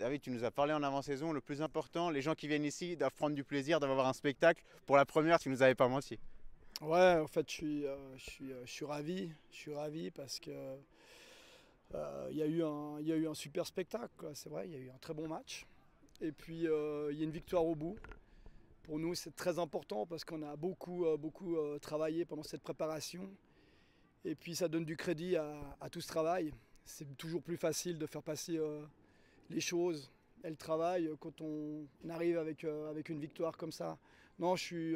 David, tu nous as parlé en avant-saison, le plus important, les gens qui viennent ici doivent prendre du plaisir, doivent avoir un spectacle. Pour la première, tu nous avais pas menti. Ouais, en fait, je suis ravi. Je suis ravi parce que il y a eu un super spectacle, quoi. C'est vrai, il y a eu un très bon match. Et puis, il y a une victoire au bout. Pour nous, c'est très important parce qu'on a beaucoup travaillé pendant cette préparation. Et puis, ça donne du crédit à tout ce travail. C'est toujours plus facile de faire passer les choses et le travail quand on arrive avec une victoire comme ça. Non, je suis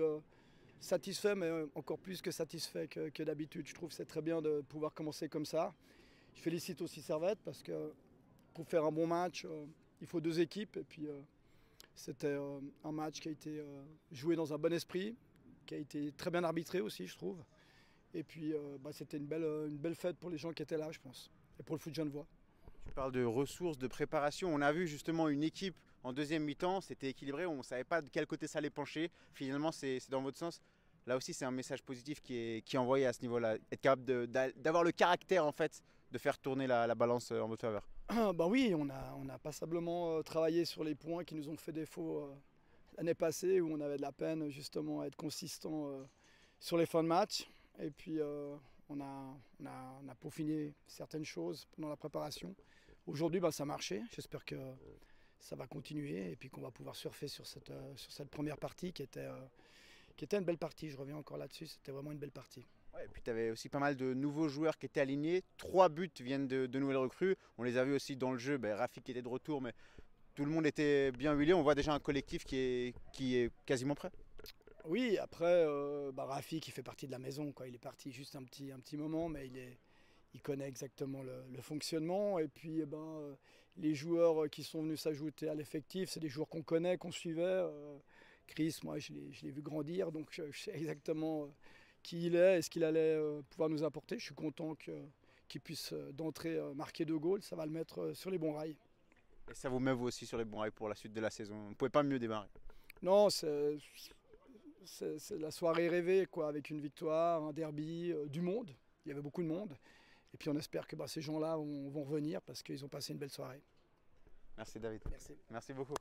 satisfait, mais encore plus que satisfait que d'habitude. Je trouve que c'est très bien de pouvoir commencer comme ça. Je félicite aussi Servette parce que pour faire un bon match, il faut deux équipes. Et puis c'était un match qui a été joué dans un bon esprit, qui a été très bien arbitré aussi, je trouve. Et puis c'était une belle fête pour les gens qui étaient là, je pense, et pour le foot genevois. Tu parles de ressources, de préparation. On a vu justement une équipe en deuxième mi-temps, c'était équilibré, on ne savait pas de quel côté ça allait pencher. Finalement, c'est dans votre sens. Là aussi, c'est un message positif qui est envoyé à ce niveau-là. Être capable d'avoir le caractère en fait de faire tourner la balance en votre faveur. Bah oui, on a passablement travaillé sur les points qui nous ont fait défaut l'année passée, où on avait de la peine justement à être consistant sur les fins de match. Et puis on a peaufiné certaines choses pendant la préparation. Aujourd'hui, bah, ça a marché. J'espère que ça va continuer et puis qu'on va pouvoir surfer sur cette première partie qui était une belle partie. Je reviens encore là-dessus, c'était vraiment une belle partie. Ouais, et puis tu avais aussi pas mal de nouveaux joueurs qui étaient alignés. 3 buts viennent de nouvelles recrues. On les a vus aussi dans le jeu. Ben, Rafik qui était de retour, mais tout le monde était bien huilé. On voit déjà un collectif qui est quasiment prêt. Oui, après, Rafi qui fait partie de la maison, quoi. Il est parti juste un petit moment, mais il connaît exactement le fonctionnement. Et puis, les joueurs qui sont venus s'ajouter à l'effectif, c'est des joueurs qu'on connaît, qu'on suivait. Chris, moi, je l'ai vu grandir, donc je sais exactement qui il est et ce qu'il allait pouvoir nous apporter. Je suis content qu'il puisse d'entrée marquer 2 goals. Ça va le mettre sur les bons rails. Et ça vous met vous aussi sur les bons rails pour la suite de la saison. Vous ne pouvez pas mieux démarrer. Non, c'est la soirée rêvée, quoi, avec une victoire, un derby, du monde. Il y avait beaucoup de monde. Et puis on espère que ces gens-là vont revenir parce qu'ils ont passé une belle soirée. Merci David. Merci. Merci beaucoup.